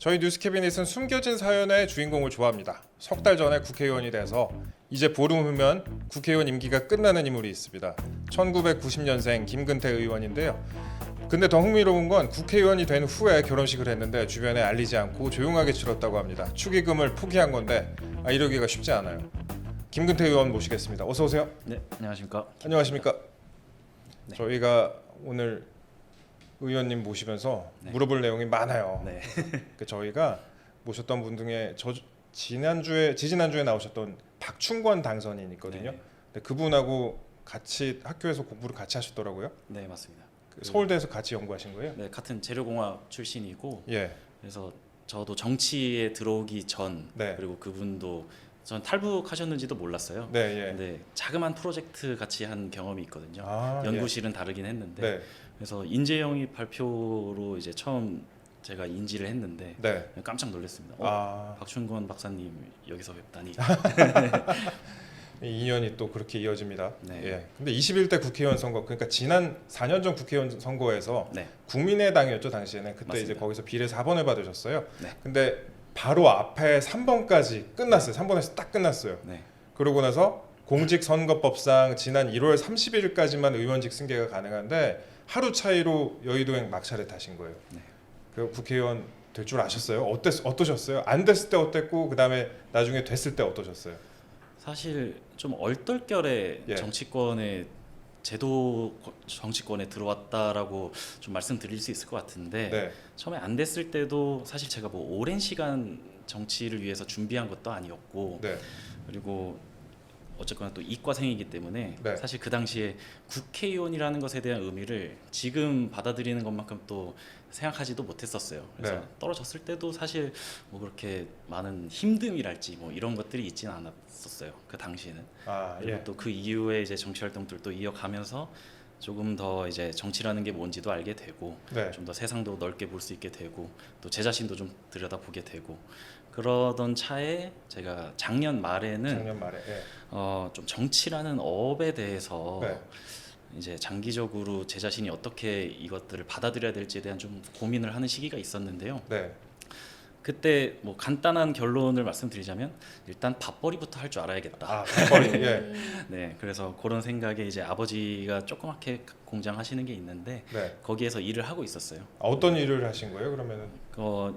저희 뉴스캐비닛은 숨겨진 사연의 주인공을 좋아합니다. 석 달 전에 국회의원이 돼서 이제 보름 후면 국회의원 임기가 끝나는 인물이 있습니다. 1990년생 김근태 의원인데요. 근데 더 흥미로운 건 국회의원이 된 후에 결혼식을 했는데 주변에 알리지 않고 조용하게 치렀다고 합니다. 축의금을 포기한 건데 이러기가 쉽지 않아요. 김근태 의원 모시겠습니다. 어서 오세요. 네, 안녕하십니까. 안녕하십니까. 네. 저희가 오늘 의원님 모시면서 네. 물어볼 내용이 많아요. 네. 저희가 모셨던 분 중에 지지난주에 나오셨던 박충권 당선인 있거든요. 네. 근데 그분하고 같이 학교에서 공부를 같이 하셨더라고요. 네, 맞습니다. 서울대에서 같이 연구하신 거예요? 네, 같은 재료공학 출신이고, 예. 그래서 저도 정치에 들어오기 전, 네. 그리고 그분도 전 탈북하셨는지도 몰랐어요. 네, 예. 근데 자그마한 프로젝트 같이 한 경험이 있거든요. 아, 연구실은 다르긴 했는데, 네. 그래서 인재영입 발표로 이제 처음 제가 인지를 했는데 네. 깜짝 놀랐습니다. 박춘권 박사님 여기서 뵙다니. 이 인연이 또 그렇게 이어집니다. 네. 예. 근데 21대 국회의원 선거, 그러니까 지난 4년 전 국회의원 선거에서 네. 국민의당이었죠 당시에는. 그때 맞습니다. 이제 거기서 비례 4번을 받으셨어요. 네. 근데 바로 앞에 3번까지 끝났어요. 3번에서 딱 끝났어요. 네. 그러고 나서 공직선거법상 지난 1월 30일까지만 의원직 승계가 가능한데 하루 차이로 여의도행 막차를 타신 거예요. 네. 그 국회의원 될 줄 아셨어요? 어떠셨어요? 안 됐을 때 어땠고 그다음에 나중에 됐을 때 어떠셨어요? 사실 좀 얼떨결에 예. 정치권에 제도 정치권에 들어왔다라고 좀 말씀드릴 수 있을 것 같은데 네. 처음에 안 됐을 때도 사실 제가 뭐 오랜 시간 정치를 위해서 준비한 것도 아니었고 네. 그리고 어쨌거나 또 이과생이기 때문에 네. 사실 그 당시에 국회의원이라는 것에 대한 의미를 지금 받아들이는 것만큼 또 생각하지도 못했었어요. 그래서 네. 떨어졌을 때도 사실 뭐 그렇게 많은 힘듦이랄지 뭐 이런 것들이 있지는 않았었어요. 그 당시에는. 그리고 예. 또 그 이후에 이제 정치 활동들도 이어가면서 조금 더 이제 정치라는 게 뭔지도 알게 되고 네. 좀 더 세상도 넓게 볼 수 있게 되고 또 제 자신도 좀 들여다보게 되고 그러던 차에 제가 작년 말에는 작년 말에. 예. 좀 정치라는 업에 대해서 네. 이제 장기적으로 제 자신이 어떻게 이것들을 받아들여야 될지에 대한 좀 고민을 하는 시기가 있었는데요. 네. 그때 뭐 간단한 결론을 말씀드리자면 일단 밥벌이부터 할 줄 알아야겠다. 밥벌이. 예. 네, 그래서 그런 생각에 이제 아버지가 조그맣게 공장 하시는 게 있는데 네. 거기에서 일을 하고 있었어요. 어떤 일을 하신 거예요? 그러면은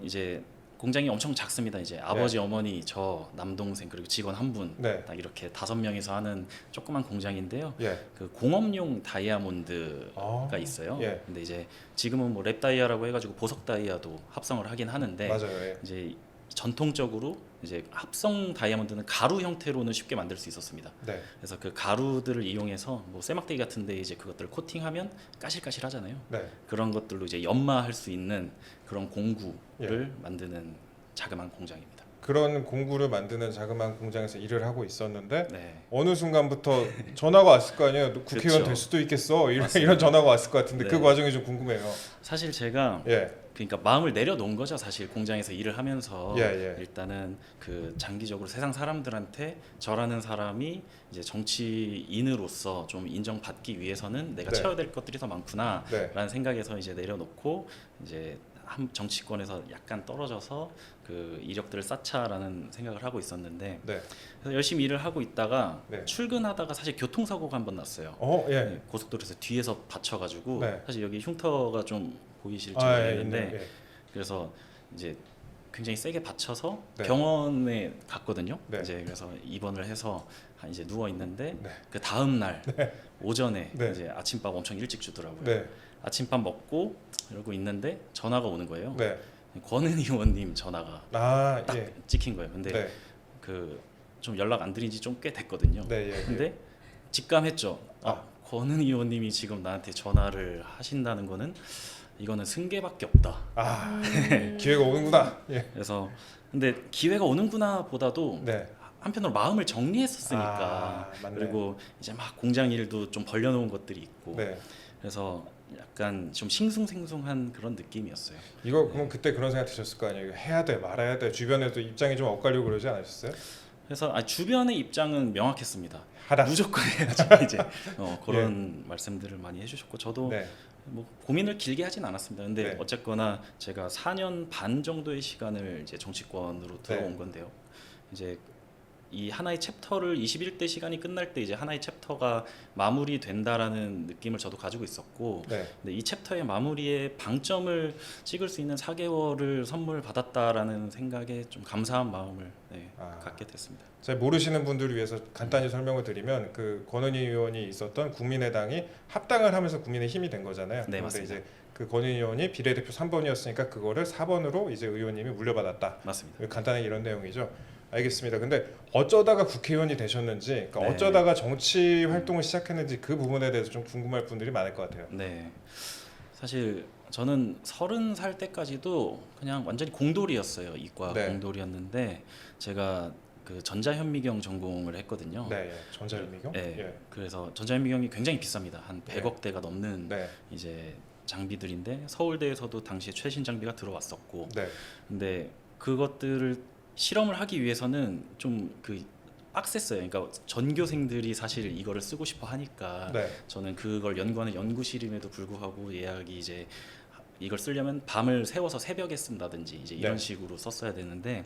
이제 공장이 엄청 작습니다. 이제 아버지, 어머니, 저, 남동생 그리고 직원 한 분 네. 딱 이렇게 5명이서 하는 조그만 공장인데요. 예. 그 공업용 다이아몬드가 있어요. 예. 근데 이제 지금은 뭐 랩 다이아라고 해가지고 보석 다이아도 합성을 하긴 하는데 맞아요. 예. 이제 전통적으로 이제 합성 다이아몬드는 가루 형태로는 쉽게 만들 수 있었습니다. 네. 그래서 그 가루들을 이용해서 뭐 쇠막대기 같은데 이제 그것들을 코팅하면 까실까실 하잖아요. 네. 그런 것들로 이제 연마할 수 있는 그런 공구를 만드는 자그마한 공장입니다. 그런 공구를 만드는 자그마한 공장에서 일을 하고 있었는데 네. 어느 순간부터 전화가 왔을 거 아니에요. 너 국회의원 그쵸. 될 수도 있겠어. 이런 맞습니다. 전화가 왔을 것 같은데 네. 그 과정이 좀 궁금해요. 사실 제가 예. 그러니까 마음을 내려놓은 거죠. 사실 공장에서 일을 하면서 예. 일단은 그 장기적으로 세상 사람들한테 저라는 사람이 이제 정치인으로서 좀 인정받기 위해서는 내가 네. 채워야 될 것들이 더 많구나라는 네. 생각에서 이제 내려놓고 이제 정치권에서 약간 떨어져서 그 이력들을 쌓자라는 생각을 하고 있었는데 네. 그래서 열심히 일을 하고 있다가 네. 출근하다가 사실 교통사고가 한 번 났어요. 예. 네, 고속도로에서 뒤에서 받쳐가지고 네. 사실 여기 흉터가 좀 보이실지 예, 모르겠는데 있네요. 예. 그래서 이제 굉장히 세게 받쳐서 네. 병원에 갔거든요. 네. 이제 그래서 입원을 해서 이제 누워 있는데 네. 그 다음 날 오전에 네. 이제 아침밥 엄청 일찍 주더라고요. 네. 아침밥 먹고 이러고 있는데 전화가 오는 거예요. 네. 권은 의원님 전화가 딱 예. 찍힌 거예요. 근데 네. 그 좀 연락 안 드린 지 좀 꽤 됐거든요. 네. 예. 근데 직감했죠. 권은 의원님이 지금 나한테 전화를 하신다는 거는 이거는 승계밖에 없다. 기회가 오는구나. 예. 그래서 근데 기회가 오는구나 보다도 네. 한편으로 마음을 정리했었으니까 맞네. 그리고 이제 막 공장 일도 좀 벌려놓은 것들이 있고 네. 그래서 약간 좀 싱숭생숭한 그런 느낌이었어요. 이거 그럼 그때 그런 생각 드셨을 거 아니에요. 이거 해야 돼, 말아야 돼. 주변에도 입장이 좀 엇갈리고 그러지 않으셨어요? 그래서 주변의 입장은 명확했습니다. 하라. 무조건 해야지 이제 그런 말씀들을 많이 해주셨고 저도 네. 뭐 고민을 길게 하진 않았습니다. 근데 네. 어쨌거나 제가 4년 반 정도의 시간을 이제 정치권으로 들어온 네. 건데요. 이제 이 하나의 챕터를 21대 시간이 끝날 때 이제 하나의 챕터가 마무리된다라는 느낌을 저도 가지고 있었고, 네. 근데 이 챕터의 마무리에 방점을 찍을 수 있는 4개월을 선물 받았다라는 생각에 좀 감사한 마음을 갖게 됐습니다. 잘 모르시는 분들을 위해서 간단히 설명을 드리면 그 권은희 의원이 있었던 국민의당이 합당을 하면서 국민의힘이 된 거잖아요. 네, 그런데 맞습니다. 이제 그 권은희 의원이 비례대표 3번이었으니까 그거를 4번으로 이제 의원님이 물려받았다. 맞습니다. 간단하게 이런 내용이죠. 알겠습니다. 근데 어쩌다가 국회의원이 되셨는지, 그러니까 네. 어쩌다가 정치 활동을 시작했는지 그 부분에 대해서 좀 궁금할 분들이 많을 것 같아요. 네, 사실 저는 30살 때까지도 그냥 완전히 공돌이였어요. 이과 네. 공돌이였는데 제가 그 전자현미경 전공을 했거든요. 네, 예. 전자현미경. 네. 예. 그래서 전자현미경이 굉장히 비쌉니다. 한 네. 100억대가 넘는 네, 이제 장비들인데 서울대에서도 당시에 최신 장비가 들어왔었고, 네, 근데 그것들을 실험을 하기 위해서는 좀 그 빡셌어요. 그러니까 전교생들이 사실 이거를 쓰고 싶어 하니까 네, 저는 그걸 연구하는 연구실임에도 불구하고 예약이 이제 이걸 쓰려면 밤을 새워서 새벽에 쓴다든지 이제 이런 네. 식으로 썼어야 되는데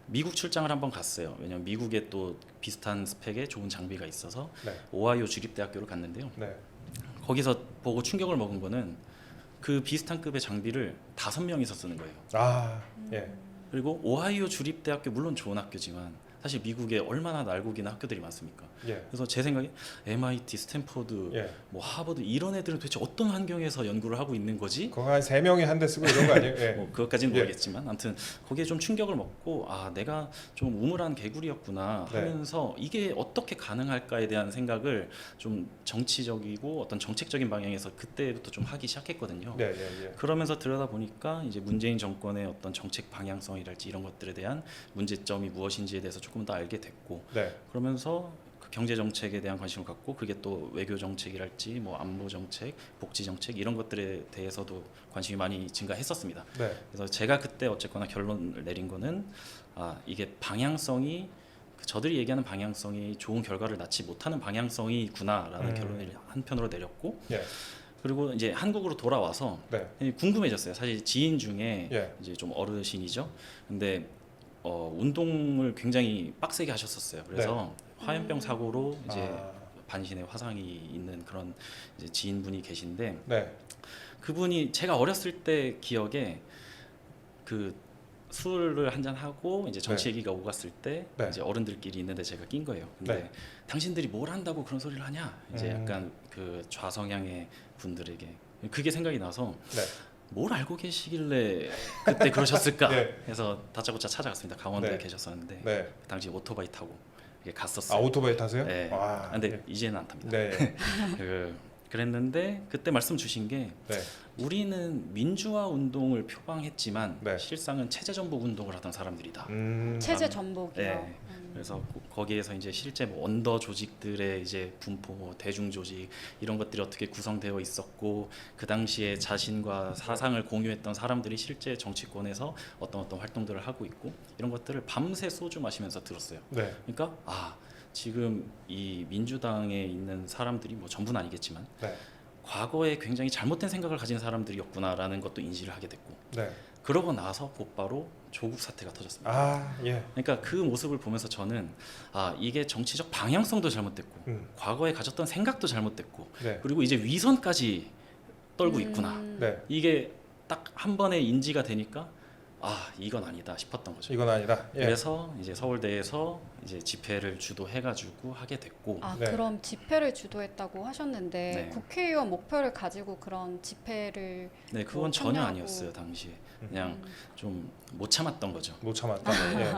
미국 출장을 한번 갔어요. 왜냐면 미국에 또 비슷한 스펙의 좋은 장비가 있어서 네, 오하이오 주립대학교를 갔는데요. 네. 거기서 보고 충격을 먹은 거는 그 비슷한 급의 장비를 5명이서 쓰는 거예요. 아, 예, 그리고 오하이오 주립대학교 물론 좋은 학교지만 사실 미국에 얼마나 날고기는 학교들이 많습니까? 예, 그래서 제 생각에 MIT, 스탠퍼드, 예. 뭐 하버드 이런 애들은 도대체 어떤 환경에서 연구를 하고 있는 거지? 그거 한 3명이 한 대 쓰고 이런 거 아니에요? 예. 뭐 그것까지는 예. 모르겠지만 아무튼 거기에 좀 충격을 먹고 아 내가 좀 우물한 개구리였구나 네. 하면서 이게 어떻게 가능할까에 대한 생각을 좀 정치적이고 어떤 정책적인 방향에서 그때부터 좀 하기 시작했거든요. 네, 예, 예. 그러면서 들여다 보니까 이제 문재인 정권의 어떤 정책 방향성이랄지 이런 것들에 대한 문제점이 무엇인지에 대해서 조금 더 알게 됐고, 네, 그러면서 그 경제 정책에 대한 관심을 갖고 그게 또 외교 정책이랄지 뭐 안보 정책, 복지 정책 이런 것들에 대해서도 관심이 많이 증가했었습니다. 네, 그래서 제가 그때 어쨌거나 결론을 내린 거는 아 이게 방향성이 저들이 얘기하는 방향성이 좋은 결과를 낳지 못하는 방향성이구나라는 결론을 한편으로 내렸고, 예, 그리고 이제 한국으로 돌아와서 네, 궁금해졌어요. 사실 지인 중에 예. 이제 좀 어르신이죠. 근데 운동을 굉장히 빡세게 하셨었어요. 그래서 화염병 사고로 이제 아, 반신에 화상이 있는 그런 이제 지인분이 계신데 네, 그분이 제가 어렸을 때 기억에 그 술을 한잔 하고 이제 정치 네. 얘기가 오갔을 때 네. 이제 어른들끼리 있는데 제가 낀 거예요. 근데 네. 당신들이 뭘 한다고 그런 소리를 하냐? 이제 약간 그 좌성향의 분들에게 그게 생각이 나서 네, 뭘 알고 계시길래 그때 그러셨을까 네. 해서 다짜고짜 찾아갔습니다. 강원도에 네. 계셨었는데 네. 당시 오토바이 타고 이렇게 아, 갔었어요. 오토바이 타세요? 네. 아, 근데 예. 이제는 안 탑니다. 네, 그랬는데 그때 말씀 주신 게 네, 우리는 민주화 운동을 표방했지만 네. 실상은 체제 전복 운동을 하던 사람들이다. 체제 전복이요. 네. 그래서 거기에서 이제 실제 뭐 언더 조직들의 이제 분포, 뭐 대중 조직 이런 것들이 어떻게 구성되어 있었고 그 당시에 자신과 사상을 공유했던 사람들이 실제 정치권에서 어떤 활동들을 하고 있고 이런 것들을 밤새 소주 마시면서 들었어요. 네, 그러니까 아 지금 이 민주당에 있는 사람들이 뭐 전부는 아니겠지만 네, 과거에 굉장히 잘못된 생각을 가진 사람들이었구나라는 것도 인지를 하게 됐고, 네. 그러고 나서 곧바로 조국 사태가 터졌습니다. 아, 예. 그러니까 그 모습을 보면서 저는 아 이게 정치적 방향성도 잘못됐고 과거에 가졌던 생각도 잘못됐고 네, 그리고 이제 위선까지 떨고 있구나. 네. 이게 딱 한 번에 인지가 되니까 아 이건 아니다 싶었던 거죠. 이건 아니다. 예. 그래서 이제 서울대에서 이제 집회를 주도해가지고 하게 됐고, 아 네. 그럼 집회를 주도했다고 하셨는데 네. 국회의원 목표를 가지고 그런 집회를 네 그건 뭐 전혀 참여하고- 아니었어요 당시에. 그냥 좀 못 참았던 거죠. 못 참았다. 예.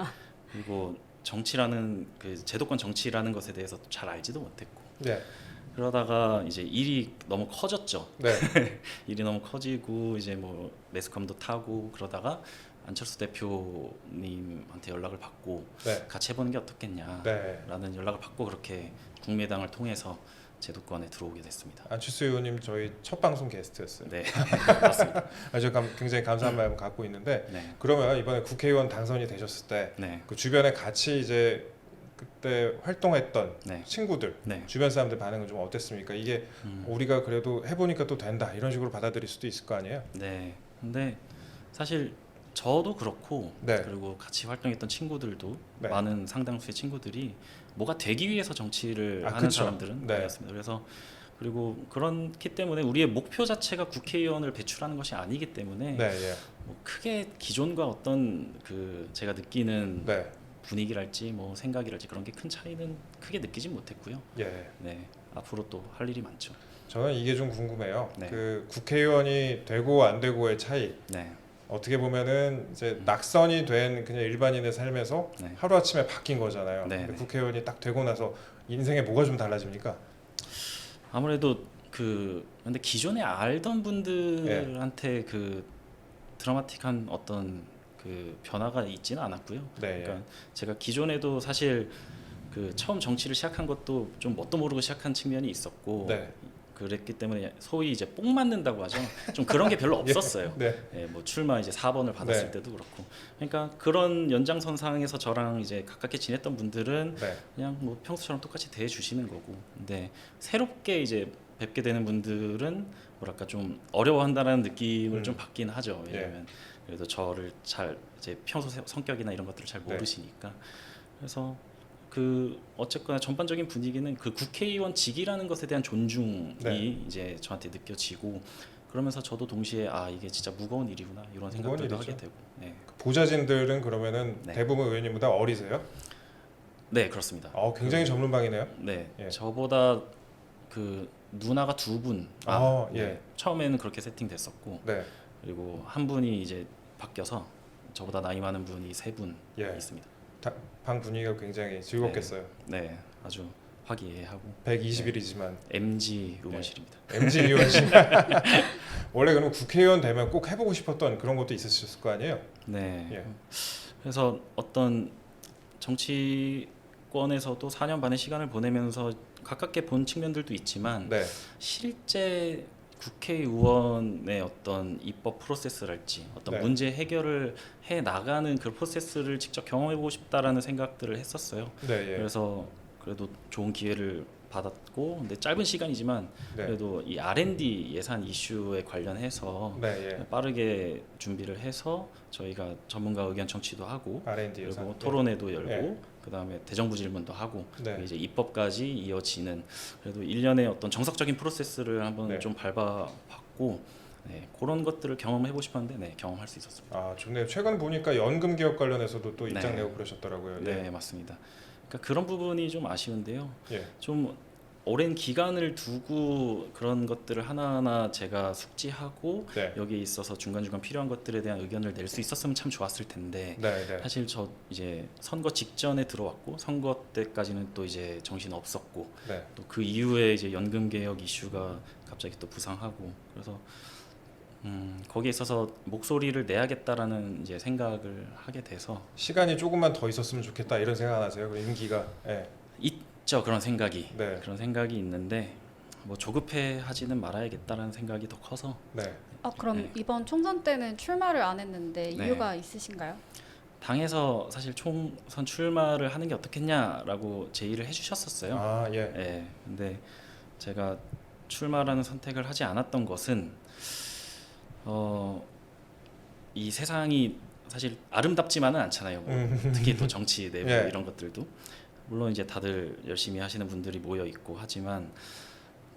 그리고 정치라는 그 제도권 정치라는 것에 대해서 잘 알지도 못했고 네, 그러다가 이제 일이 너무 커졌죠. 네, 일이 너무 커지고 이제 뭐 매스컴도 타고 그러다가 안철수 대표님한테 연락을 받고 네, 같이 해보는 게 어떻겠냐라는 네. 연락을 받고 그렇게 국민의당을 통해서 제도권에 들어오게 됐습니다. 안철수 의원님 저희 첫 방송 게스트였어요. 네, 맞습니다. 아주 굉장히 감사한 마음을 갖고 있는데 네, 그러면 이번에 국회의원 당선이 되셨을 때 그 네, 주변에 같이 이제 그때 활동했던 네. 친구들, 네. 주변 사람들 반응은 좀 어땠습니까? 이게 우리가 그래도 해보니까 또 된다 이런 식으로 받아들일 수도 있을 거 아니에요? 네. 근데 사실 저도 그렇고 네. 그리고 같이 활동했던 친구들도 네. 많은 상당수의 친구들이 뭐가 되기 위해서 정치를 아, 하는 그쵸. 사람들은 네. 아니었습니다. 그래서 그리고 그렇기 때문에 우리의 목표 자체가 국회의원을 배출하는 것이 아니기 때문에 네, 예. 뭐 크게 기존과 어떤 그 제가 느끼는 네, 분위기랄지 뭐 생각이랄지 그런 게 큰 차이는 크게 느끼진 못했고요. 예. 네. 앞으로 또 할 일이 많죠. 저는 이게 좀 궁금해요. 네. 그 국회의원이 되고 안 되고의 차이. 네. 어떻게 보면은 이제 낙선이 된 그냥 일반인의 삶에서 네. 하루 아침에 바뀐 거잖아요. 네, 근데 네. 국회의원이 딱 되고 나서 인생에 뭐가 좀 달라집니까? 아무래도 근데 기존에 알던 분들한테 그 드라마틱한 어떤 그 변화가 있지는 않았고요. 네, 그러니까 제가 기존에도 사실 그 처음 정치를 시작한 것도 좀 뭣도 모르고 시작한 측면이 있었고 네. 그랬기 때문에 소위 이제 뽕 맞는다고 하죠. 좀 그런 게 별로 없었어요. 네, 예, 뭐 출마 이제 4번을 받았을 네. 때도 그렇고. 그러니까 그런 연장선상에서 저랑 이제 가깝게 지냈던 분들은 네, 그냥 뭐 평소처럼 똑같이 대해 주시는 거고. 근데 새롭게 이제 뵙게 되는 분들은 뭐랄까 좀 어려워한다는 느낌을 좀 받긴 하죠. 왜냐면 그래도 저를 잘 이제 평소 성격이나 이런 것들을 잘 네. 모르시니까. 그래서 그 어쨌거나 전반적인 분위기는 그 국회의원직이라는 것에 대한 존중이 네. 이제 저한테 느껴지고 그러면서 저도 동시에 아 이게 진짜 무거운 일이구나 이런 무거운 생각들도 일이죠. 하게 되고 네, 보좌진들은 그러면은 네. 대부분 의원님보다 어리세요? 네 그렇습니다. 굉장히 전문방이네요. 네, 예. 저보다 그 누나가 두 분, 예. 네, 처음에는 그렇게 세팅됐었고 네, 그리고 한 분이 이제 바뀌어서 저보다 나이 많은 분이 세 분 예. 있습니다. 방 분위기가 굉장히 즐겁겠어요. 네, 아주 화기애애하고 120일이지만 MG 의원실입니다. MG 의원실. 원래 그럼 국회의원 되면 꼭 해보고 싶었던 그런 것도 있으셨을 거 아니에요? 네. 예. 그래서 어떤 정치권에서도 4년 반의 시간을 보내면서 가깝게 본 측면들도 있지만 네, 실제 국회의원의 어떤 입법 프로세스랄지 어떤 네. 문제 해결을 해 나가는 그 프로세스를 직접 경험해보고 싶다라는 생각들을 했었어요. 네, 예. 그래서 그래도 좋은 기회를 받았고, 근데 짧은 시간이지만 네, 그래도 이 R&D 예산 이슈에 관련해서 네, 예. 빠르게 준비를 해서 저희가 전문가 의견 청취도 하고 R&D 그리고 예산. 토론회도 열고 네. 그다음에 대정부 질문도 하고 네. 이제 입법까지 이어지는 그래도 일련의 어떤 정석적인 프로세스를 한번 네. 좀 밟아봤고 네, 그런 것들을 경험해보고 싶었는데 네, 경험할 수 있었습니다. 아, 좋네요. 최근 보니까 연금 개혁 관련해서도 또 입장 네. 내고 그러셨더라고요. 네, 맞습니다. 그러니까 그런 부분이 좀 아쉬운데요. 예. 좀 오랜 기간을 두고 그런 것들을 하나하나 제가 숙지하고 네. 여기에 있어서 중간중간 필요한 것들에 대한 의견을 낼 수 있었으면 참 좋았을 텐데 네, 네. 사실 저 이제 선거 직전에 들어왔고 선거 때까지는 또 이제 정신 없었고 네. 또 그 이후에 이제 연금 개혁 이슈가 갑자기 또 부상하고 그래서 거기에 있어서 목소리를 내야겠다라는 이제 생각을 하게 돼서 시간이 조금만 더 있었으면 좋겠다 이런 생각 안 하세요? 그 임기가. 예. 있죠 그런 생각이 네. 그런 생각이 있는데 뭐 조급해 하지는 말아야겠다라는 생각이 더 커서 네. 그럼 네. 이번 총선 때는 출마를 안 했는데 네. 이유가 있으신가요? 당에서 사실 총선 출마를 하는 게 어떻겠냐라고 제의를 해주셨었어요. 아, 예. 예. 근데 제가 출마라는 선택을 하지 않았던 것은 이 세상이 사실 아름답지만은 않잖아요. 뭐 특히 또 정치 내부 예. 이런 것들도 물론 이제 다들 열심히 하시는 분들이 모여 있고 하지만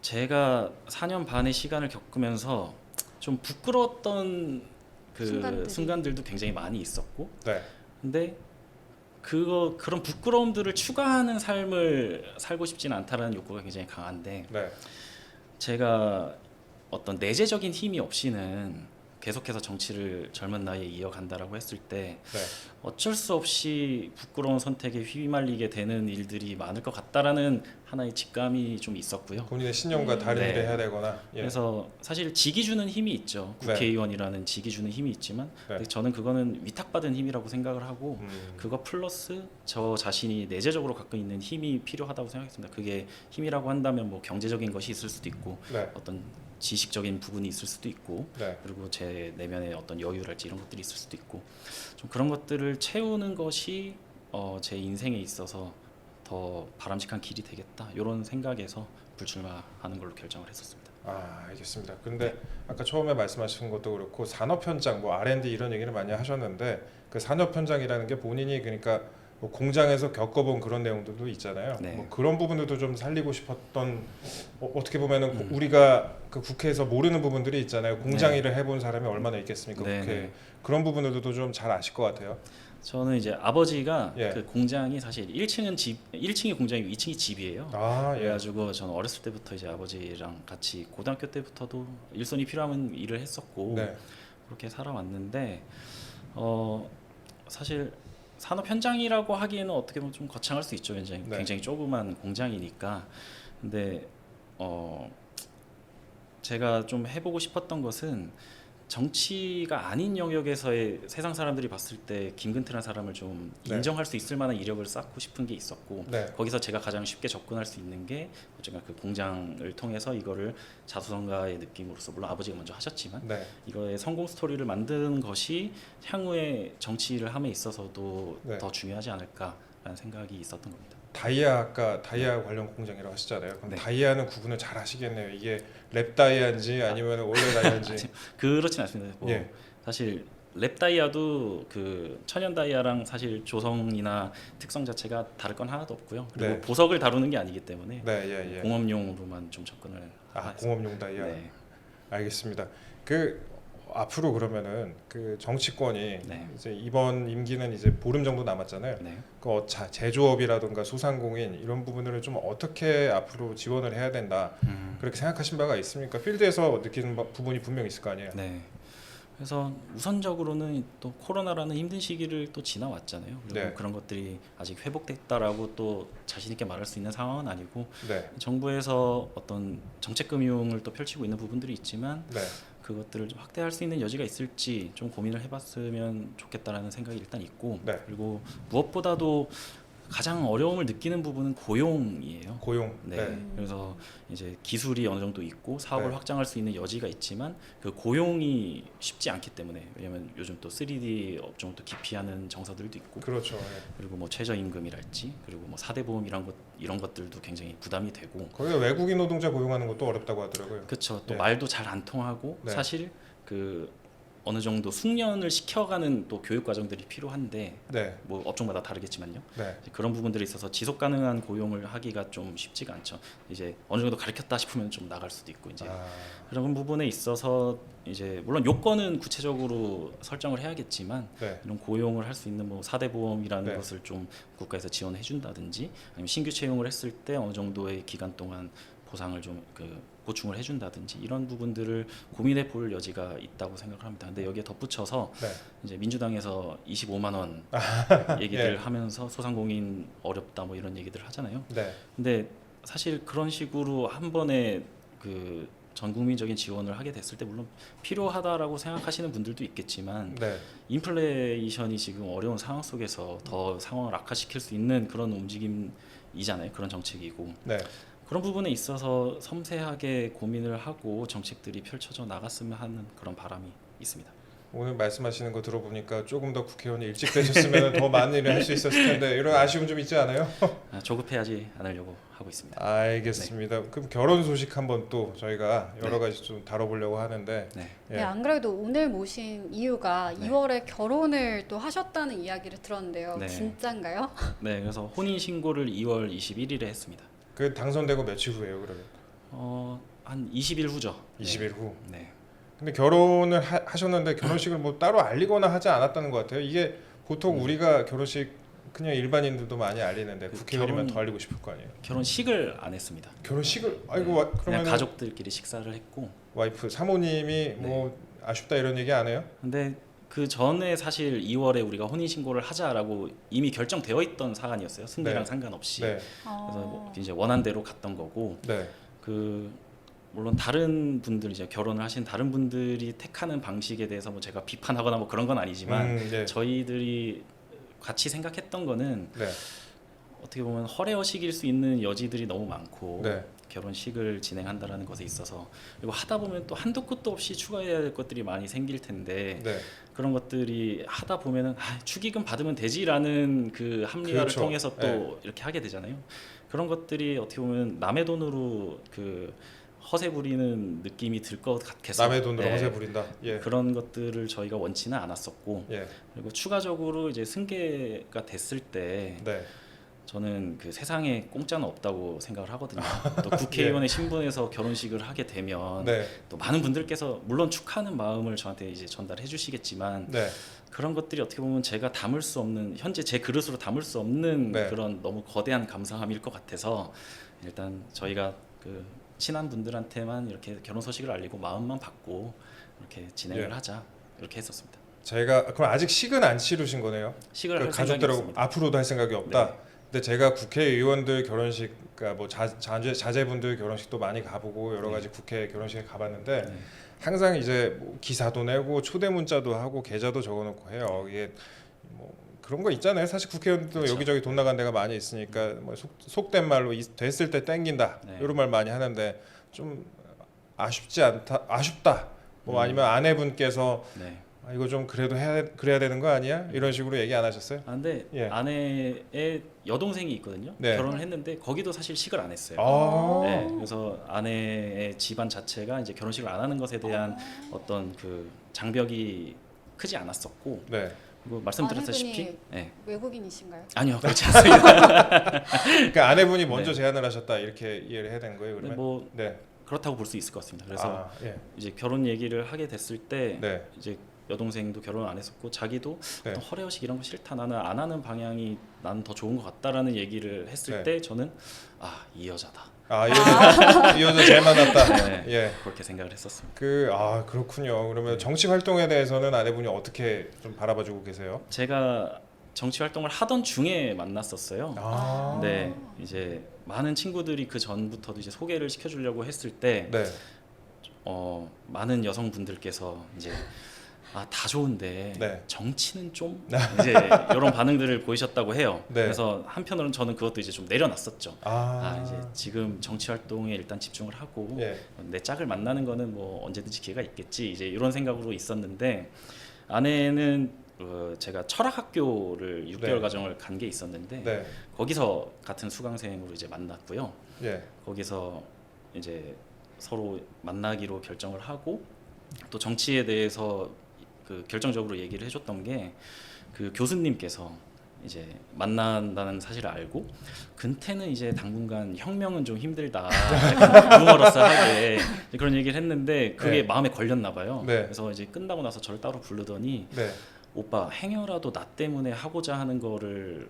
제가 4년 반의 시간을 겪으면서 좀 부끄러웠던 그 순간들도 굉장히 많이 있었고 네. 근데 그런 부끄러움들을 추가하는 삶을 살고 싶지는 않다라는 욕구가 굉장히 강한데 네. 제가 어떤 내재적인 힘이 없이는 계속해서 정치를 젊은 나이에 이어간다라고 했을 때 네. 어쩔 수 없이 부끄러운 선택에 휘말리게 되는 일들이 많을 것 같다라는 하나의 직감이 좀 있었고요. 본인의 신념과 다른 네. 일을 해야 되거나. 예. 그래서 사실 직이 주는 힘이 있죠. 네. 국회의원이라는 직이 주는 힘이 있지만 네. 근데 저는 그거는 위탁받은 힘이라고 생각을 하고 그거 플러스 저 자신이 내재적으로 갖고 있는 힘이 필요하다고 생각했습니다. 그게 힘이라고 한다면 뭐 경제적인 것이 있을 수도 있고 네. 어떤 지식적인 부분이 있을 수도 있고 네. 그리고 제 내면의 어떤 여유랄지 이런 것들이 있을 수도 있고 좀 그런 것들을 채우는 것이 제 인생에 있어서 더 바람직한 길이 되겠다 이런 생각에서 불출마하는 걸로 결정을 했었습니다. 아, 알겠습니다. 근데 아까 처음에 말씀하신 것도 그렇고 산업 현장, 뭐 R&D 이런 얘기를 많이 하셨는데 그 산업 현장이라는 게 본인이 그러니까 뭐 공장에서 겪어본 그런 내용들도 있잖아요. 네. 뭐 그런 부분들도 좀 살리고 싶었던 어떻게 보면은 우리가 그 국회에서 모르는 부분들이 있잖아요. 공장 네. 일을 해본 사람이 얼마나 있겠습니까? 네, 국회에. 네. 그런 부분들도 좀 잘 아실 것 같아요. 저는 이제 아버지가 예. 그 공장이 사실 1층이 공장이고 2층이 집이에요. 아, 예. 그래가지고 저는 어렸을 때부터 이제 아버지랑 같이 고등학교 때부터도 일손이 필요하면 일을 했었고 네. 그렇게 살아왔는데 사실 산업 현장이라고 하기에는 어떻게 보면 좀 거창할 수 있죠. 굉장히, 네. 굉장히 조그만 공장이니까. 근데 제가 좀 해보고 싶었던 것은 정치가 아닌 영역에서의 세상 사람들이 봤을 때 김근태라는 사람을 좀 네. 인정할 수 있을 만한 이력을 쌓고 싶은 게 있었고 네. 거기서 제가 가장 쉽게 접근할 수 있는 게 어쨌든 그 공장을 통해서 이거를 자수성가의 느낌으로서 물론 아버지가 먼저 하셨지만 네. 이거의 성공 스토리를 만드는 것이 향후에 정치를 함에 있어서도 네. 더 중요하지 않을까라는 생각이 있었던 겁니다. 아까 다이아 관련 공장이라고 하시잖아요. 그럼 네. 다이아는 구분을 잘 하시겠네요. 이게 랩 다이아인지 아니면 원래 다이아인지. 그렇진 않습니다. 뭐 예. 사실 랩 다이아도 그 천연 다이아랑 사실 조성이나 특성 자체가 다를 건 하나도 없고요. 그리고 네. 보석을 다루는 게 아니기 때문에 네, 예, 예. 공업용으로만 좀 접근을 공업용 다이아. 네. 알겠습니다. 그 앞으로 그러면은 그 정치권이 네. 이제 이번 임기는 이제 보름 정도 남았잖아요. 네. 그 제조업이라든가 소상공인 이런 부분들을 좀 어떻게 앞으로 지원을 해야 된다 그렇게 생각하신 바가 있습니까? 필드에서 느끼는 부분이 분명 있을 거 아니에요. 네. 그래서 우선적으로는 또 코로나라는 힘든 시기를 또 지나왔잖아요. 그리고 네. 그런 것들이 아직 회복됐다라고 또 자신 있게 말할 수 있는 상황은 아니고 네, 정부에서 어떤 정책 금융을 또 펼치고 있는 부분들이 있지만 네, 그것들을 좀 확대할 수 있는 여지가 있을지 좀 고민을 해봤으면 좋겠다라는 생각이 일단 있고 네. 그리고 무엇보다도 가장 어려움을 느끼는 부분은 고용이에요. 고용. 네. 네, 그래서 이제 기술이 어느 정도 있고 사업을 네. 확장할 수 있는 여지가 있지만 그 고용이 쉽지 않기 때문에 왜냐면 요즘 또 3D 업종을 또 기피하는 정서들도 있고 그렇죠. 예. 그리고 뭐 최저임금이랄지 그리고 뭐 4대 보험 이런 것들도 굉장히 부담이 되고 거기가 외국인 노동자 고용하는 것도 어렵다고 하더라고요. 그렇죠. 또 예. 말도 잘 안 통하고 네. 사실 그 어느 정도 숙련을 시켜가는 또 교육 과정들이 필요한데 네, 뭐 업종마다 다르겠지만요. 네, 그런 부분들이 있어서 지속 가능한 고용을 하기가 좀 쉽지가 않죠. 이제 어느 정도 가르쳤다 싶으면 좀 나갈 수도 있고 이제 그런 부분에 있어서 이제 물론 요건은 구체적으로 설정을 해야겠지만 네, 이런 고용을 할 수 있는 뭐 4대 보험이라는 네. 것을 좀 국가에서 지원해 준다든지 아니면 신규 채용을 했을 때 어느 정도의 기간 동안 보상을 좀 보충을 해준다든지 이런 부분들을 고민해 볼 여지가 있다고 생각을 합니다. 근데 여기에 덧붙여서 네. 이제 민주당에서 25만 원 얘기들 하면서 소상공인 어렵다 뭐 이런 얘기들 하잖아요. 네, 근데 사실 그런 식으로 한 번에 그 전 국민적인 지원을 하게 됐을 때 물론 필요하다라고 생각하시는 분들도 있겠지만 네, 인플레이션이 지금 어려운 상황 속에서 더 상황을 악화시킬 수 있는 그런 움직임이잖아요. 그런 정책이고 네. 그런 부분에 있어서 섬세하게 고민을 하고 정책들이 펼쳐져 나갔으면 하는 그런 바람이 있습니다. 오늘 말씀하시는 거 들어보니까 조금 더 국회의원이 일찍 되셨으면 더 많은 일을 할 수 있었을 텐데 이런 아쉬움 좀 있지 않아요? 조급해하지 않으려고 하고 있습니다. 알겠습니다. 그럼 결혼 소식 한번 또 저희가 여러 가지 좀 다뤄보려고 하는데 네. 예. 네, 안 그래도 오늘 모신 이유가 네. 2월에 결혼을 또 하셨다는 이야기를 들었는데요. 네. 진짠가요? 네, 그래서 혼인 신고를 2월 21일에 했습니다. 그 당선되고 며칠 후예요, 그러면? 한 20일 후죠. 20일 후. 네. 근데 결혼을 하셨는데 결혼식을 뭐 따로 알리거나 하지 않았다는 것 같아요. 이게 보통 우리가 결혼식 그냥 일반인들도 많이 알리는데 그 국회의원이면 결혼- 더 알리고 싶을 거 아니에요. 결혼식을 안 했습니다. 결혼식을 아이고 네. 그냥 그러면 가족들끼리 식사를 했고 와이프 사모님이 뭐 아쉽다 이런 얘기 안 해요? 근데 그 전에 사실 2월에 우리가 혼인 신고를 하자라고 이미 결정되어 있던 사안이었어요. 승리랑 네. 상관없이. 네, 그래서 뭐 이제 원한 대로 갔던 거고 네, 그 물론 다른 분들 이제 결혼을 하신 다른 분들이 택하는 방식에 대해서 뭐 제가 비판하거나 뭐 그런 건 아니지만 네, 저희들이 같이 생각했던 거는 네, 어떻게 보면 허례허식일 수 있는 여지들이 너무 많고 네, 결혼식을 진행한다라는 것에 있어서 그리고 하다 보면 또 한도 끝도 없이 추가해야 될 것들이 많이 생길 텐데 네. 그런 것들이 하다 보면은 축의금 받으면 되지라는 그 합리화를 그렇죠. 통해서 또 네. 이렇게 하게 되잖아요. 그런 것들이 어떻게 보면 남의 돈으로 그 허세 부리는 느낌이 들 것 같아서 남의 돈으로 네, 허세 부린다. 예. 그런 것들을 저희가 원치는 않았었고 예. 그리고 추가적으로 이제 승계가 됐을 때 네. 저는 그 세상에 공짜는 없다고 생각을 하거든요. 또 국회의원의 신분에서 결혼식을 하게 되면 네. 또 많은 분들께서 물론 축하하는 마음을 저한테 이제 전달해 주시겠지만 네. 그런 것들이 어떻게 보면 제가 담을 수 없는 현재 제 그릇으로 담을 수 없는 네. 그런 너무 거대한 감사함일 것 같아서 일단 저희가 그 친한 분들한테만 이렇게 결혼 소식을 알리고 마음만 받고 이렇게 진행을 예. 하자 이렇게 했었습니다. 제가 그럼 아직 식은 안 치르신 거네요? 식을 그 할 생각이 가족들하고 없습니다. 앞으로도 할 생각이 없다. 네. 근데 제가 국회의원들 결혼식, 그러니까 뭐 자제분들 결혼식도 많이 가보고 여러 가지 국회 결혼식에 가봤는데 네. 항상 이제 뭐 기사도 내고 초대 문자도 하고 계좌도 적어놓고 해요. 이게 뭐 그런 거 있잖아요. 사실 국회의원도 그렇죠. 여기저기 돈 나간 데가 많이 있으니까 뭐 속된 말로 됐을 때 땡긴다 네. 이런 말 많이 하는데 좀 아쉽다. 뭐 아니면 아내분께서 네. 이거 좀 그래도 그래야 되는 거 아니야? 이런 식으로 얘기 안 하셨어요? 근데 예. 아내의 여동생이 있거든요. 네. 결혼을 했는데 거기도 사실 식을 안 했어요. 아, 네, 그래서 아내의 집안 자체가 이제 결혼식을 안 하는 것에 대한 어떤 그 장벽이 크지 않았었고 네. 그리고 말씀드렸다시피 아내분이 네. 외국인이신가요? 아니요 그렇지 않습니다. 그러니까 아내분이 먼저 네. 제안을 하셨다 이렇게 이해를 해야 되는 거예요, 그러면? 뭐 네. 그렇다고 볼 수 있을 것 같습니다. 그래서 예. 이제 결혼 얘기를 하게 됐을 때 네. 이제 여동생도 결혼 안 했었고 자기도 네. 어떤 허례허식 이런 거 싫다 나는 안 하는 방향이 나는 더 좋은 것 같다라는 얘기를 했을 네. 때 저는 이 여자다 이 여자 잘 만났다. 네. 예. 그렇게 생각을 했었습니다. 그렇군요. 그러면 네. 정치 활동에 대해서는 아내분이 어떻게 좀 바라봐주고 계세요? 제가 정치 활동을 하던 중에 만났었어요. 아. 네, 이제 많은 친구들이 그 전부터도 이제 소개를 시켜주려고 했을 때 네. 많은 여성분들께서 이제 다 좋은데 네. 정치는 좀 이제 이런 반응들을 보이셨다고 해요. 네. 그래서 한편으로는 저는 그것도 이제 좀 내려놨었죠. 아. 이제 지금 정치 활동에 일단 집중을 하고 예. 내 짝을 만나는 거는 뭐 언제든지 기회가 있겠지 이제 이런 생각으로 있었는데 아내는 제가 철학학교를 6개월 네. 과정을 간 게 있었는데 네. 거기서 같은 수강생으로 이제 만났고요. 예. 거기서 이제 서로 만나기로 결정을 하고 또 정치에 대해서 그 결정적으로 얘기를 해줬던 게 그 교수님께서 이제 만난다는 사실을 알고 근태는 이제 당분간 혁명은 좀 힘들다 유머러스하게 그런 얘기를 했는데 그게 네. 마음에 걸렸나 봐요. 네. 그래서 이제 끝나고 나서 저를 따로 부르더니 네. 오빠 행여라도 나 때문에 하고자 하는 거를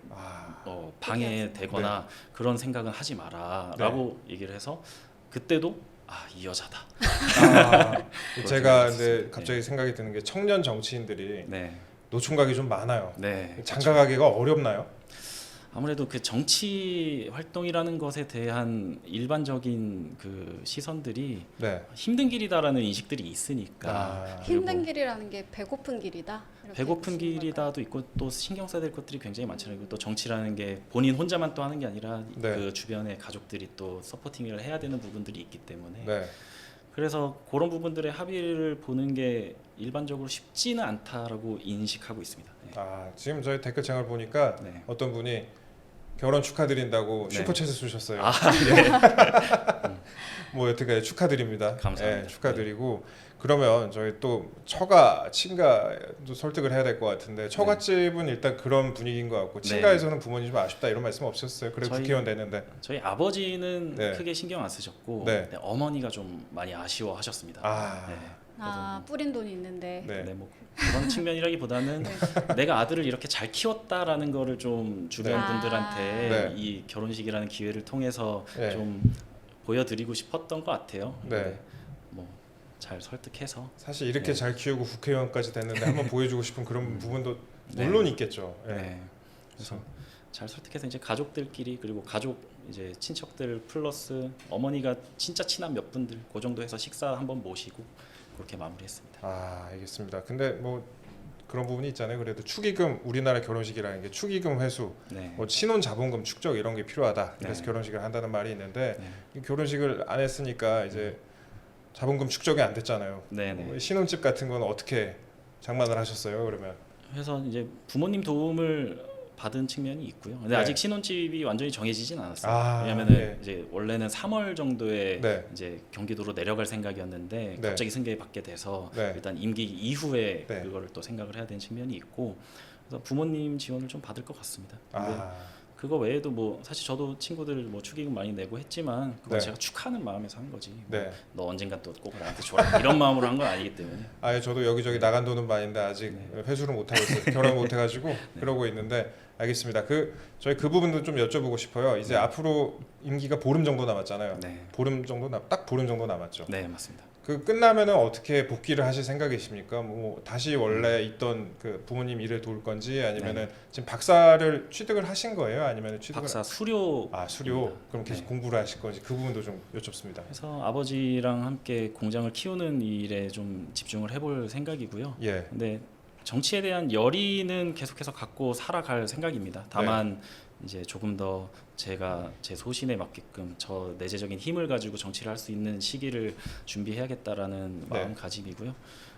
방해되거나 그런 생각은 하지 마라라고 얘기를 해서 그때도 이 여자다. 제가 생각했었어요. 근데 갑자기 생각이 드는 게 청년 정치인들이 네, 노총각이 좀 많아요. 네. 장가가기가 어렵나요? 아무래도 그 정치 활동이라는 것에 대한 일반적인 그 시선들이 네. 힘든 길이다라는 인식들이 있으니까 힘든 그리고 길이라는 게 배고픈 길이다. 이렇게 배고픈 보시는 걸까요? 길이다도 있고 또 신경 써야 될 것들이 굉장히 많잖아요. 그리고 또 정치라는 게 본인 혼자만 또 하는 게 아니라 네. 그 주변의 가족들이 또 서포팅을 해야 되는 부분들이 있기 때문에 네. 그래서 그런 부분들의 합의를 보는 게 일반적으로 쉽지는 않다라고 인식하고 있습니다. 네. 지금 저희 댓글창을 보니까 네. 어떤 분이 결혼 축하드린다고 네. 슈퍼챗을 쏘셨어요. 네. 뭐 여튼간에 축하드립니다. 감사합니다. 예, 축하드리고 그러면 저희 또 처가 친가도 설득을 해야 될 것 같은데 처갓집은 일단 그런 분위기인 것 같고 네. 친가에서는 부모님 좀 아쉽다 이런 말씀 없으셨어요? 그래 저희- 국회의원 됐는데. 저희 아버지는 네. 크게 신경 안 쓰셨고 네. 어머니가 좀 많이 아쉬워하셨습니다. 네. 그래서 뿌린 돈이 있는데. 네. 네, 뭐 그런 측면이라기보다는 내가 아들을 이렇게 잘 키웠다라는 거를 좀 주변 네. 분들한테 네. 이 결혼식이라는 기회를 통해서 네. 좀 보여드리고 싶었던 것 같아요. 네. 근데 뭐 잘 설득해서 사실 이렇게 네. 잘 키우고 국회의원까지 됐는데 한번 보여주고 싶은 그런 부분도 네. 물론 있겠죠. 예. 네. 그래서 잘 설득해서 이제 가족들끼리 그리고 가족 이제 친척들 플러스 어머니가 진짜 친한 몇 분들 그 정도 해서 식사 한번 모시고 그렇게 마무리했습니다. 알겠습니다. 근데 뭐 그런 부분이 있잖아요. 그래도 축의금 우리나라 결혼식이라는 게 축의금 회수, 네. 뭐 신혼 자본금 축적 이런 게 필요하다. 그래서 네. 결혼식을 한다는 말이 있는데 네. 이 결혼식을 안 했으니까 이제 자본금 축적이 안 됐잖아요. 네, 네. 신혼집 같은 건 어떻게 장만을 하셨어요? 그러면 그래서 이제 부모님 도움을 받은 측면이 있고요. 근데 네. 아직 신혼집이 완전히 정해지진 않았어요. 아, 왜냐면은 예. 이제 원래는 3월 정도에 네. 이제 경기도로 내려갈 생각이었는데 네. 갑자기 승계받게 돼서 네. 일단 임기 이후에 네. 그거를 또 생각을 해야 되는 측면이 있고 그래서 부모님 지원을 좀 받을 것 같습니다. 근데 아, 그거 외에도 뭐 사실 저도 친구들 뭐 축의금 많이 내고 했지만 그건 네. 제가 축하하는 마음에서 한 거지. 뭐 네. 너 언젠가 또 꼭 나한테 줘라 이런 마음으로 한 건 아니기 때문에. 아예 저도 여기저기 나간 돈은 많은데 아직 네. 회수를 못 하고 있어요. 결혼 못 해가지고 그러고 있는데 알겠습니다. 저희 그 부분도 좀 여쭤보고 싶어요. 이제 네. 앞으로 임기가 보름 정도 남았잖아요. 네. 딱 보름 정도 남았죠. 네, 맞습니다. 그 끝나면은 어떻게 복귀를 하실 생각이십니까? 뭐 다시 원래 있던 그 부모님 일을 도울 건지 아니면은 지금 박사를 취득을 하신 거예요? 아니면 취득을 박사 수료. 수료 그럼 계속 네. 공부를 하실 건지 그 부분도 좀 여쭙습니다. 그래서 아버지랑 함께 공장을 키우는 일에 좀 집중을 해볼 생각이고요. 예, 근데 정치에 대한 열의는 계속해서 갖고 살아갈 생각입니다. 다만 이제 조금 더 제가 제 소신에 맞게끔 저 내재적인 힘을 가지고 정치를 할 수 있는 시기를 준비해야겠다라는 마음가짐이고요.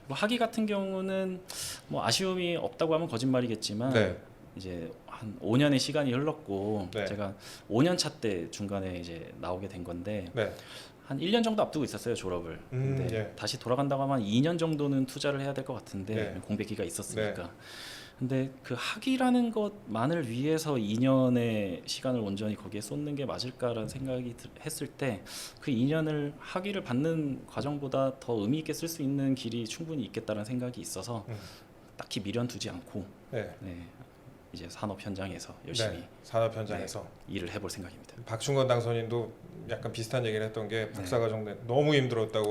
뭐 학위 같은 경우는 뭐 아쉬움이 없다고 하면 거짓말이겠지만 네, 이제 한 5년의 시간이 흘렀고 네. 제가 5년 차 때 중간에 이제 나오게 된 건데 네, 한 1년 정도 앞두고 있었어요, 졸업을. 근데 예. 다시 돌아간다고 하면 2년 정도는 투자를 해야 될 것 같은데 네. 공백기가 있었으니까. 근데 그 학위라는 것만을 위해서 2년의 시간을 온전히 거기에 쏟는 게 맞을까라는 생각이 했을 때 그 2년을 학위를 받는 과정보다 더 의미 있게 쓸 수 있는 길이 충분히 있겠다는 생각이 있어서 딱히 미련 두지 않고 네. 네, 이제 산업 현장에서 열심히 네. 산업 현장에서 일을 해볼 생각입니다. 박충건 당선인도 약간 비슷한 얘기를 했던 게 박사과정 너무 힘들었다고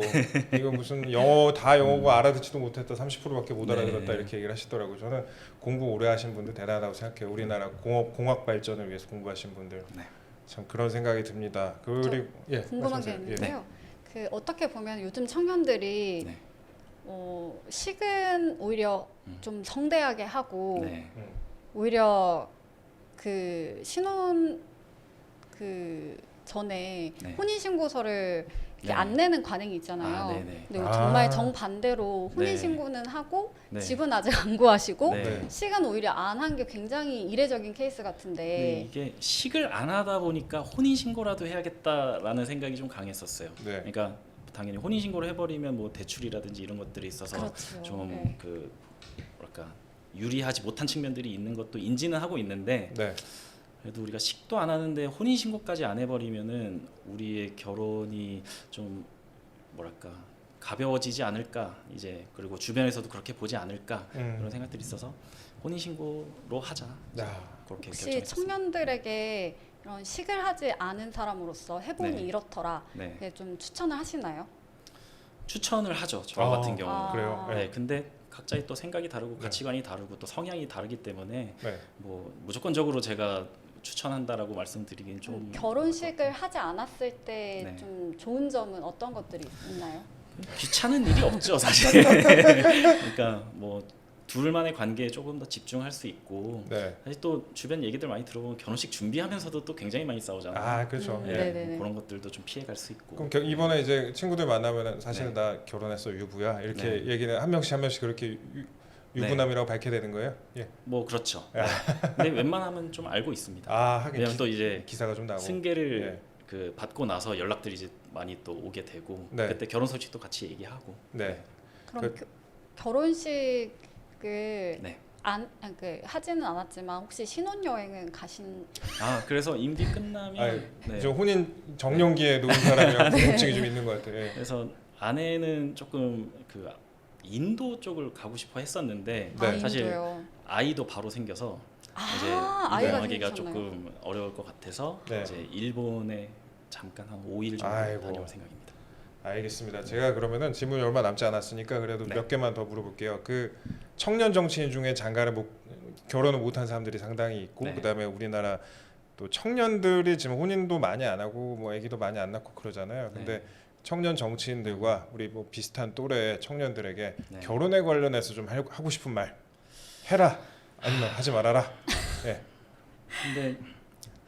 이거 무슨 영어고 알아듣지도 못했다 30%밖에 못 알아들었다 네. 이렇게 얘기를 하시더라고요. 저는 공부 오래 하신 분들 대단하다고 생각해요. 우리나라 공학 발전을 위해서 공부하신 분들 네. 참 그런 생각이 듭니다. 그리고 궁금한 게 말씀하세요. 있는데요. 그 어떻게 보면 요즘 청년들이 네. 식은 오히려 좀 성대하게 하고 네. 오히려 그 신혼 그 전에 네. 혼인신고서를 이렇게 네. 안 내는 관행이 있잖아요. 아, 네네. 근데 아. 정말 정반대로 네. 혼인신고는 하고 네. 집은 아직 안 구하시고 네. 식은 오히려 안 한 게 굉장히 이례적인 케이스 근데 같은데 이게 식을 안 하다 보니까 혼인 신고라도 해야겠다라는 생각이 좀 강했었어요. 네. 그러니까 당연히 혼인 신고를 해버리면 뭐 대출이라든지 이런 것들이 있어서 그렇죠. 좀 네. 그 뭐랄까 유리하지 못한 측면들이 있는 것도 인지는 하고 있는데 네. 그래도 우리가 식도 안 하는데 혼인 신고까지 안 해버리면은 우리의 결혼이 좀 뭐랄까 가벼워지지 않을까 이제 그리고 주변에서도 그렇게 보지 않을까 그런 생각들이 있어서 혼인 신고로 하자. 야. 그렇게 혹시 결정했습니다. 청년들에게 이런 식을 하지 않은 사람으로서 해보니 네. 이렇더라. 네. 네, 좀 추천을 하시나요? 추천을 하죠. 저 아, 같은 경우는. 그래요? 네. 근데 각자의 또 생각이 다르고 가치관이 다르고 또 성향이 다르기 때문에 네. 뭐 무조건적으로 제가 추천한다라고 말씀드리긴 좀 결혼식을 하지 않았을 때 네. 좀 좋은 점은 어떤 것들이 있나요? 귀찮은 일이 없죠 사실. 그러니까 뭐 둘만의 관계에 조금 더 집중할 수 있고 네. 사실 또 주변 얘기들 많이 들어보면 결혼식 준비하면서도 또 굉장히 많이 싸우잖아요. 아, 그렇죠. 예, 네네네. 뭐 그런 것들도 좀 피해갈 수 있고. 그럼 이번에 이제 친구들 만나면은 사실은 네. 나 결혼했어 유부야 이렇게 네. 얘기는 한 명씩 그렇게 유부남이라고 밝게 되는 거예요? 예. 뭐 그렇죠. 네. 근데 웬만하면 좀 알고 있습니다. 아 하긴 왜냐면 또 이제 기사가 좀 나고. 승계를 예. 그 받고 나서 연락들이 이제 많이 또 오게 되고 네. 그때 결혼 소식도 같이 얘기하고. 네. 그럼 결혼식을 네. 하지는 않았지만 혹시 신혼여행은 가신? 아 그래서 임기 끝나면 아니, 네. 저 혼인 정년기에 놓은 사람이랑 궁금증이 좀 있는 것 같아요. 예. 그래서 아내는 조금 그 인도 쪽을 가고 싶어 했었는데 네. 사실 인도요. 아이도 바로 생겨서 이제 아이가 이동하기가 생기셨나요? 조금 어려울 것 같아서 네. 이제 일본에 잠깐 한 5일 정도 아이고. 다녀올 생각입니다. 알겠습니다. 제가 그러면은 질문이 얼마 남지 않았으니까 그래도 네. 몇 개만 더 물어볼게요. 그 청년 정치인 중에 결혼을 못한 사람들이 상당히 있고 네. 그다음에 우리나라 또 청년들이 지금 혼인도 많이 안 하고 뭐 아기도 많이 안 낳고 그러잖아요. 근데 네. 청년 정치인들과 우리 뭐 비슷한 또래 청년들에게 네. 결혼에 관련해서 좀 하고 싶은 말. 해라 아니면 하지 말아라. 예. 근데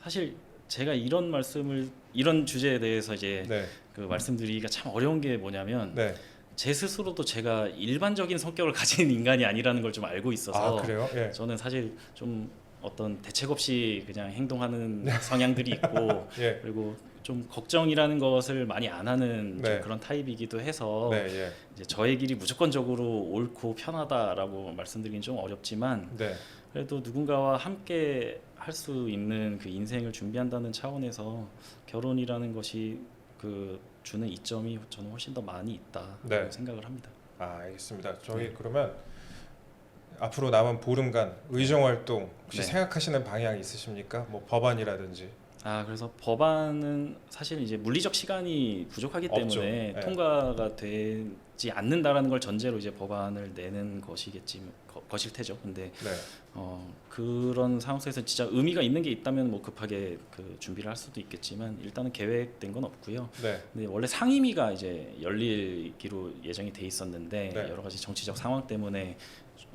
사실 제가 이런 주제에 대해서 이제 네. 그 말씀드리기가 참 어려운 게 뭐냐면 네. 제 스스로도 제가 일반적인 성격을 가진 인간이 아니라는 걸 좀 알고 있어서 아 그래요? 예. 저는 사실 좀 어떤 대책 없이 그냥 행동하는 성향들이 있고 예. 그리고 좀 걱정이라는 것을 많이 안 하는 네. 좀 그런 타입이기도 해서 네. 예. 이제 저의 길이 무조건적으로 옳고 편하다라고 말씀드리긴 좀 어렵지만 네. 그래도 누군가와 함께 할 수 있는 그 인생을 준비한다는 차원에서 결혼이라는 것이 그 주는 이점이 저는 훨씬 더 많이 있다고 네. 생각을 합니다. 아 알겠습니다. 저희 그러면 앞으로 남은 보름간 의정 활동 혹시 네. 생각하시는 방향이 있으십니까? 뭐 법안이라든지. 그래서 법안은 사실 이제 물리적 시간이 부족하기 없죠. 때문에 네. 통과가 되지 않는다라는 걸 전제로 이제 법안을 내는 것일 테죠. 근데 네. 그런 상황 속에서 진짜 의미가 있는 게 있다면 뭐 급하게 그 준비를 할 수도 있겠지만 일단은 계획된 건 없고요. 네. 근데 원래 상임위가 이제 열리기로 예정이 돼 있었는데 네. 여러 가지 정치적 상황 때문에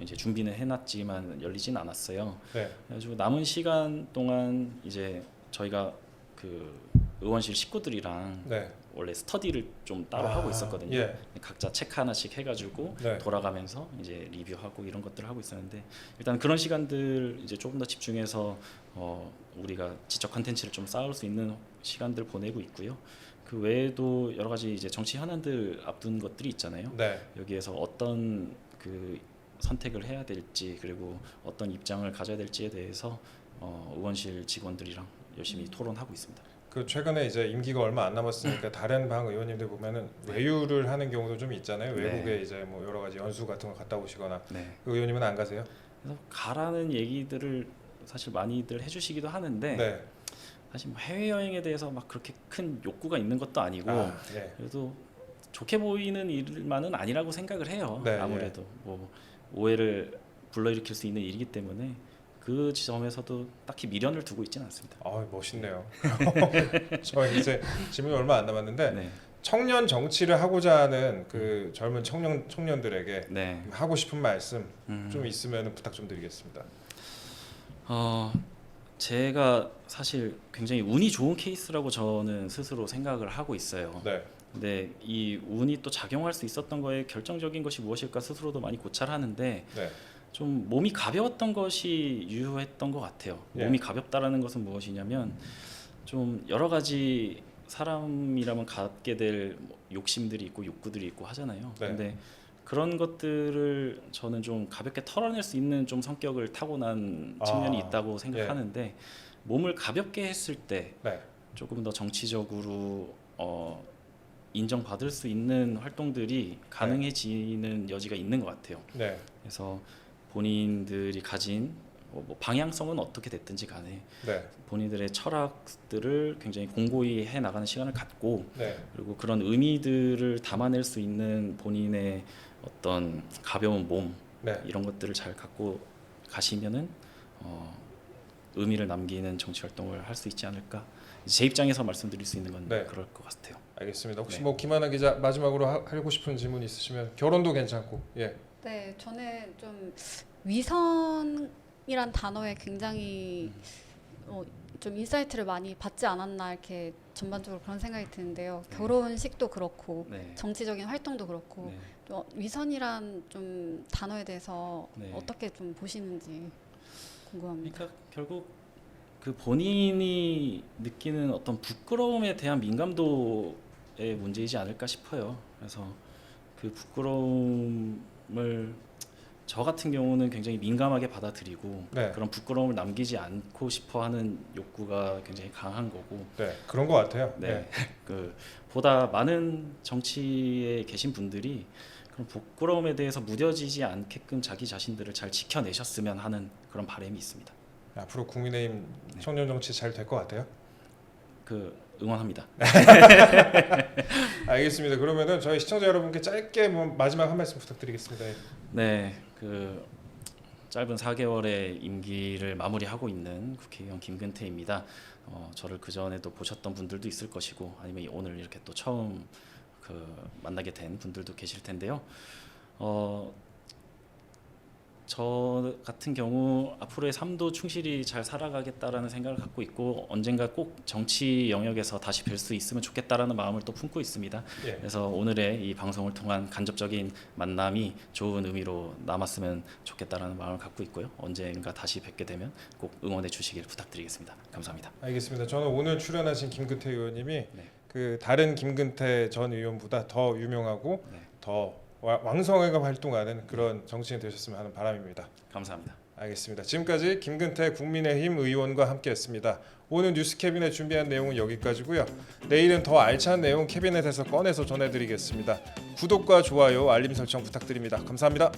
이제 준비는 해놨지만 열리진 않았어요. 네. 그래가지고 남은 시간 동안 이제 저희가 그 의원실 식구들이랑 네. 원래 스터디를 좀 따로 하고 있었거든요. 예. 각자 책 하나씩 해가지고 네. 돌아가면서 이제 리뷰하고 이런 것들을 하고 있었는데 일단 그런 시간들 이제 조금 더 집중해서 우리가 지적 컨텐츠를 좀 쌓을 수 있는 시간들 보내고 있고요. 그 외에도 여러 가지 이제 정치 현안들 앞둔 것들이 있잖아요. 네. 여기에서 어떤 그 선택을 해야 될지 그리고 어떤 입장을 가져야 될지에 대해서 의원실 직원들이랑 열심히 토론하고 있습니다. 그 최근에 이제 임기가 얼마 안 남았으니까 다른 방 의원님들 보면은 외유를 하는 경우도 좀 있잖아요. 네. 외국에 이제 뭐 여러 가지 연수 같은 거 갔다 오시거나. 네. 그 의원님은 안 가세요? 그래서 가라는 얘기들을 사실 많이들 해주시기도 하는데 네. 사실 뭐 해외 여행에 대해서 막 그렇게 큰 욕구가 있는 것도 아니고 예. 그래도 좋게 보이는 일만은 아니라고 생각을 해요. 네, 아무래도 뭐 오해를 불러일으킬 수 있는 일이기 때문에 그 지점에서도 딱히 미련을 두고 있지는 않습니다. 멋있네요. 저 이제 질문이 얼마 안 남았는데 네. 청년 정치를 하고자 하는 그 젊은 청년들에게 네. 하고 싶은 말씀 좀 있으면 부탁 좀 드리겠습니다. 제가 사실 굉장히 운이 좋은 케이스라고 저는 스스로 생각을 하고 있어요. 네. 근데 이 운이 또 작용할 수 있었던 거에 결정적인 것이 무엇일까 스스로도 많이 고찰하는데 네. 좀 몸이 가벼웠던 것이 유효했던 것 같아요. 예. 몸이 가볍다라는 것은 무엇이냐면 좀 여러 가지 사람이라면 갖게 될 욕심들이 있고 욕구들이 있고 하잖아요. 네. 근데 그런 것들을 저는 좀 가볍게 털어낼 수 있는 좀 성격을 타고난 측면이 있다고 생각하는데 몸을 가볍게 했을 때 네. 조금 더 정치적으로 인정받을 수 있는 활동들이 가능해지는 여지가 있는 것 같아요. 네. 그래서 본인들이 가진 뭐 방향성은 어떻게 됐든지 간에 네. 본인들의 철학들을 굉장히 공고히 해 나가는 시간을 갖고 네. 그리고 그런 의미들을 담아낼 수 있는 본인의 어떤 가벼운 몸 네. 이런 것들을 잘 갖고 가시면은 의미를 남기는 정치 활동을 할 수 있지 않을까. 제 입장에서 말씀드릴 수 있는 건 네. 그럴 것 같아요. 알겠습니다. 혹시 네. 뭐 김하나 기자 마지막으로 하고 싶은 질문 있으시면 결혼도 괜찮고. 예. 네, 저는 좀 위선이란 단어에 굉장히 좀 인사이트를 많이 받지 않았나 이렇게 전반적으로 그런 생각이 드는데요. 결혼식도 그렇고 네. 정치적인 활동도 그렇고 네. 또 위선이란 좀 단어에 대해서 네. 어떻게 좀 보시는지 궁금합니다. 그러니까 결국 그 본인이 느끼는 어떤 부끄러움에 대한 민감도의 문제이지 않을까 싶어요. 그래서 그 부끄러움을 저 같은 경우는 굉장히 민감하게 받아들이고 네. 그런 부끄러움을 남기지 않고 싶어하는 욕구가 굉장히 강한 거고. 네. 그런 것 같아요. 네. 그 보다 많은 정치에 계신 분들이 그런 부끄러움에 대해서 무뎌지지 않게끔 자기 자신들을 잘 지켜내셨으면 하는 그런 바람이 있습니다. 앞으로 국민의힘 청년 정치 잘 될 것 같아요. 그 응원합니다. 알겠습니다. 그러면은 저희 시청자 여러분께 짧게 뭐 마지막 한 말씀 부탁드리겠습니다. 네, 그 짧은 4개월의 임기를 마무리하고 있는 국회의원 김근태입니다. 저를 그 전에도 보셨던 분들도 있을 것이고 아니면 오늘 이렇게 또 처음 만나게 된 분들도 계실 텐데요. 저 같은 경우 앞으로의 삶도 충실히 잘 살아가겠다라는 생각을 갖고 있고 언젠가 꼭 정치 영역에서 다시 뵐 수 있으면 좋겠다라는 마음을 또 품고 있습니다. 예. 그래서 오늘의 이 방송을 통한 간접적인 만남이 좋은 의미로 남았으면 좋겠다라는 마음을 갖고 있고요. 언젠가 다시 뵙게 되면 꼭 응원해 주시길 부탁드리겠습니다. 감사합니다. 알겠습니다. 저는 오늘 출연하신 김근태 의원님이 네. 그 다른 김근태 전 의원보다 더 유명하고 네. 더 왕성하게 활동하는 그런 정치인 되셨으면 하는 바람입니다. 감사합니다. 알겠습니다. 지금까지 김근태 국민의힘 의원과 함께했습니다. 오늘 뉴스 캐비넷 준비한 내용은 여기까지고요. 내일은 더 알찬 내용 캐비넷에서 꺼내서 전해드리겠습니다. 구독과 좋아요, 알림 설정 부탁드립니다. 감사합니다.